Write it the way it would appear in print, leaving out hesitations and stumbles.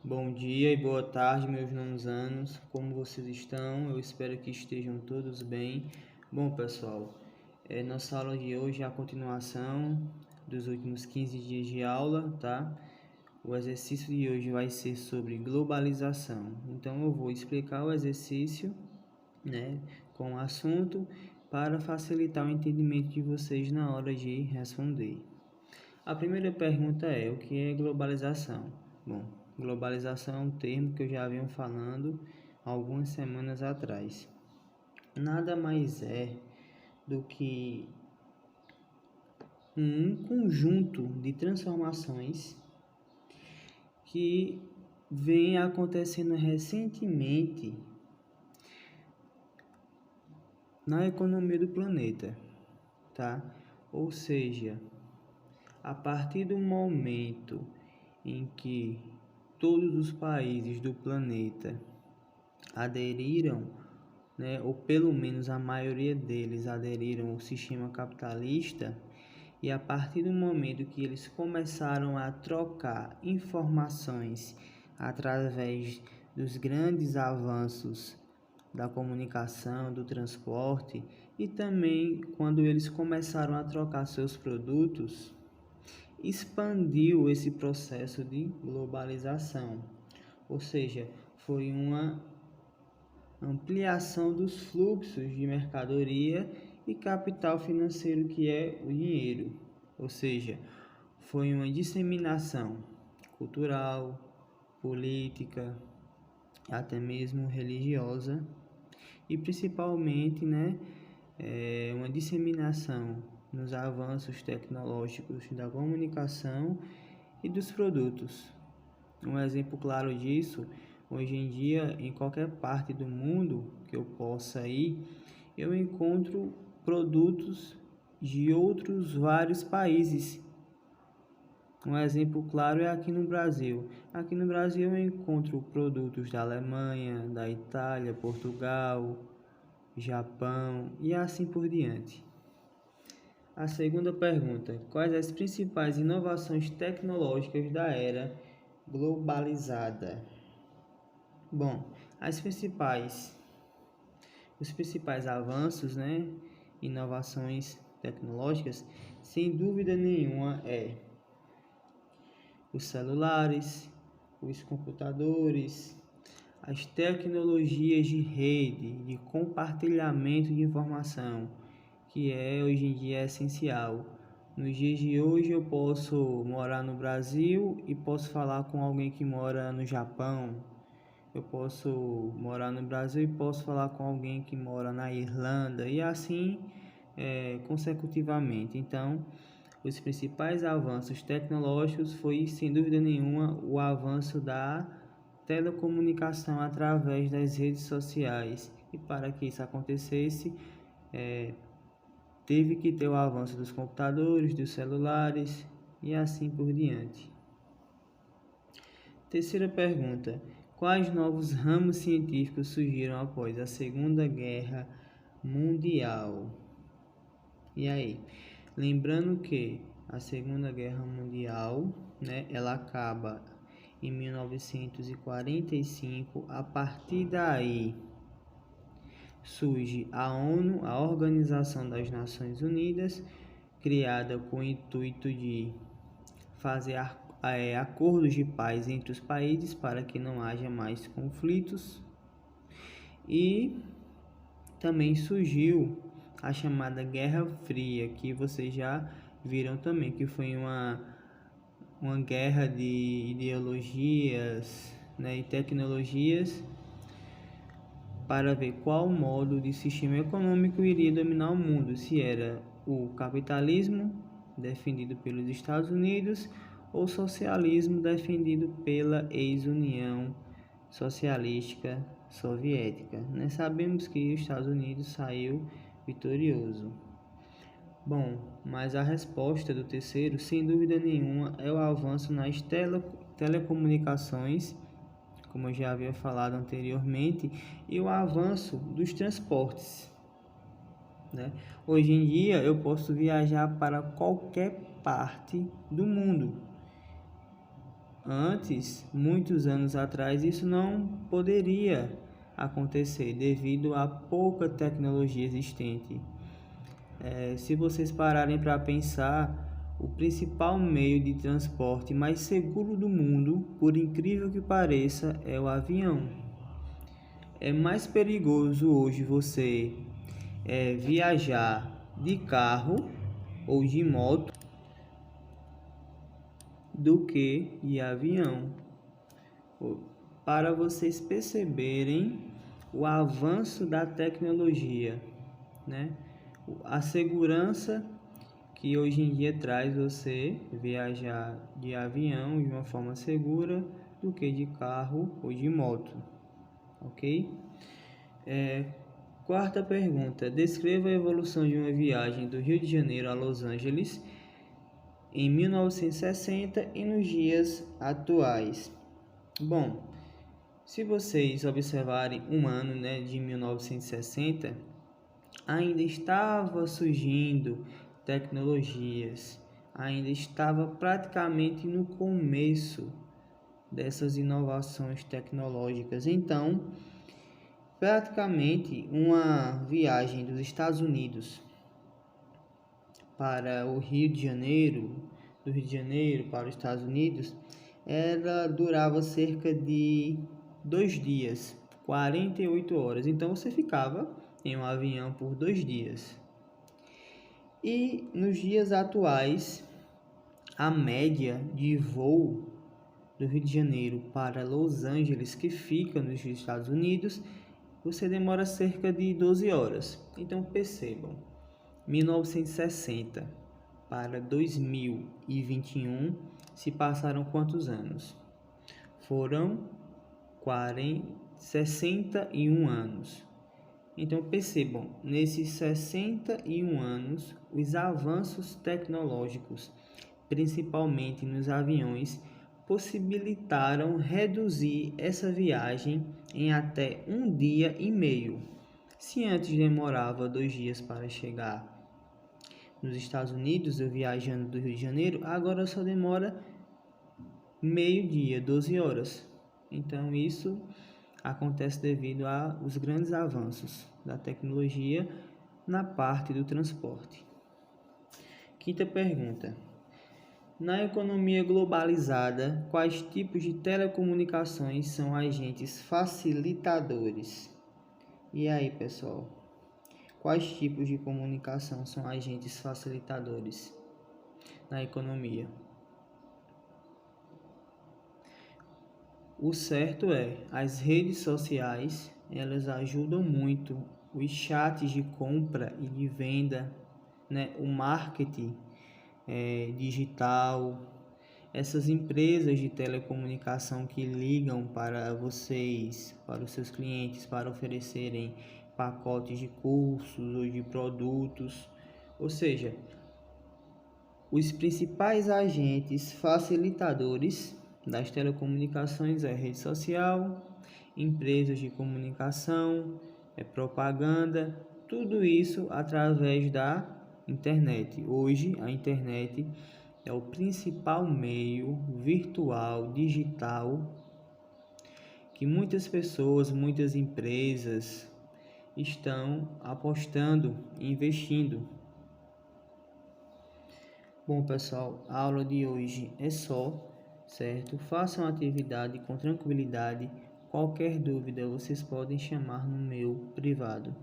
Bom dia e boa tarde, meus nonos anos. Como vocês estão? Eu espero que estejam todos bem. Bom, pessoal, nossa aula de hoje é a continuação dos últimos 15 dias de aula, tá? O exercício de hoje vai ser sobre globalização. Então, eu vou explicar o exercício, né, com o assunto para facilitar o entendimento de vocês na hora de responder. A primeira pergunta é: o que é globalização? Bom, globalização é um termo que eu já venho falando algumas semanas atrás. Nada mais é do que um conjunto de transformações que vem acontecendo recentemente na economia do planeta, tá? Ou seja, a partir do momento em que todos os países do planeta aderiram, né, ou pelo menos a maioria deles aderiram ao sistema capitalista, e a partir do momento que eles começaram a trocar informações através dos grandes avanços da comunicação, do transporte, e também quando eles começaram a trocar seus produtos, expandiu esse processo de globalização, ou seja, foi uma ampliação dos fluxos de mercadoria e capital financeiro, que é o dinheiro, ou seja, foi uma disseminação cultural, política, até mesmo religiosa e principalmente, né, uma disseminação nos avanços tecnológicos da comunicação e dos produtos. Um exemplo claro disso, hoje em dia, em qualquer parte do mundo que eu possa ir, eu encontro produtos de outros vários países. Um exemplo claro é aqui no Brasil. Aqui no Brasil eu encontro produtos da Alemanha, da Itália, Portugal, Japão e assim por diante. A segunda pergunta: quais as principais inovações tecnológicas da era globalizada? Bom, os principais avanços, né, inovações tecnológicas, sem dúvida nenhuma, os celulares, os computadores, as tecnologias de rede, de compartilhamento de informação, que hoje em dia é essencial. Nos dias de hoje eu posso morar no Brasil e posso falar com alguém que mora no Japão. Eu posso morar no Brasil e posso falar com alguém que mora na Irlanda e assim consecutivamente. Então, os principais avanços tecnológicos foi, sem dúvida nenhuma, o avanço da telecomunicação através das redes sociais. E para que isso acontecesse, teve que ter o avanço dos computadores, dos celulares e assim por diante. Terceira pergunta: quais novos ramos científicos surgiram após a Segunda Guerra Mundial? E aí? Lembrando que a Segunda Guerra Mundial, né, ela acaba em 1945. A partir daí surge a ONU, a Organização das Nações Unidas, criada com o intuito de fazer acordos de paz entre os países para que não haja mais conflitos. E também surgiu a chamada Guerra Fria, que vocês já viram também, que foi uma guerra de ideologias, né, e tecnologias para ver qual modo de sistema econômico iria dominar o mundo, se era o capitalismo defendido pelos Estados Unidos ou socialismo defendido pela ex-União Socialística Soviética. Nós sabemos que os Estados Unidos saiu vitorioso. Bom, mas a resposta do terceiro, sem dúvida nenhuma, é o avanço nas telecomunicações, como eu já havia falado anteriormente, e o avanço dos transportes, né? Hoje em dia eu posso viajar para qualquer parte do mundo Antes, muitos anos atrás, isso não poderia acontecer devido à pouca tecnologia existente. Se vocês pararem para pensar, o principal meio de transporte mais seguro do mundo, por incrível que pareça, é o avião. É mais perigoso hoje você viajar de carro ou de moto do que de avião. Para vocês perceberem o avanço da tecnologia, né? A segurança que hoje em dia traz você viajar de avião de uma forma segura do que de carro ou de moto, ok? Quarta pergunta: descreva a evolução de uma viagem do Rio de Janeiro a Los Angeles em 1960 e nos dias atuais. Bom, se vocês observarem um ano, de 1960, ainda estava surgindo tecnologias, ainda estava praticamente no começo dessas inovações tecnológicas. Então, praticamente uma viagem dos Estados Unidos para o Rio de Janeiro, do Rio de Janeiro para os Estados Unidos, ela durava cerca de 2 dias, 48 horas. Então você ficava em um avião por 2 dias. E nos dias atuais, a média de voo do Rio de Janeiro para Los Angeles, que fica nos Estados Unidos, você demora cerca de 12 horas. Então percebam, 1960 para 2021 se passaram quantos anos? Foram 61 anos. Então percebam, nesses 61 anos, os avanços tecnológicos, principalmente nos aviões, possibilitaram reduzir essa viagem em até 1,5 dia. Se antes demorava 2 dias para chegar nos Estados Unidos, eu viajando do Rio de Janeiro, agora só demora meio dia, 12 horas. Então isso acontece devido aos grandes avanços da tecnologia na parte do transporte. Quinta pergunta: na economia globalizada, quais tipos de telecomunicações são agentes facilitadores? E aí, pessoal? Quais tipos de comunicação são agentes facilitadores na economia? O certo é, as redes sociais, elas ajudam muito, os chats de compra e de venda, o marketing digital, essas empresas de telecomunicação que ligam para vocês, para os seus clientes, para oferecerem pacotes de cursos ou de produtos, ou seja, os principais agentes facilitadores das telecomunicações é rede social, empresas de comunicação, propaganda, tudo isso através da internet. Hoje a internet é o principal meio virtual, digital, que muitas pessoas, muitas empresas estão apostando e investindo. Bom, pessoal, a aula de hoje é só, certo? Façam a atividade com tranquilidade. Qualquer dúvida, vocês podem chamar no meu privado.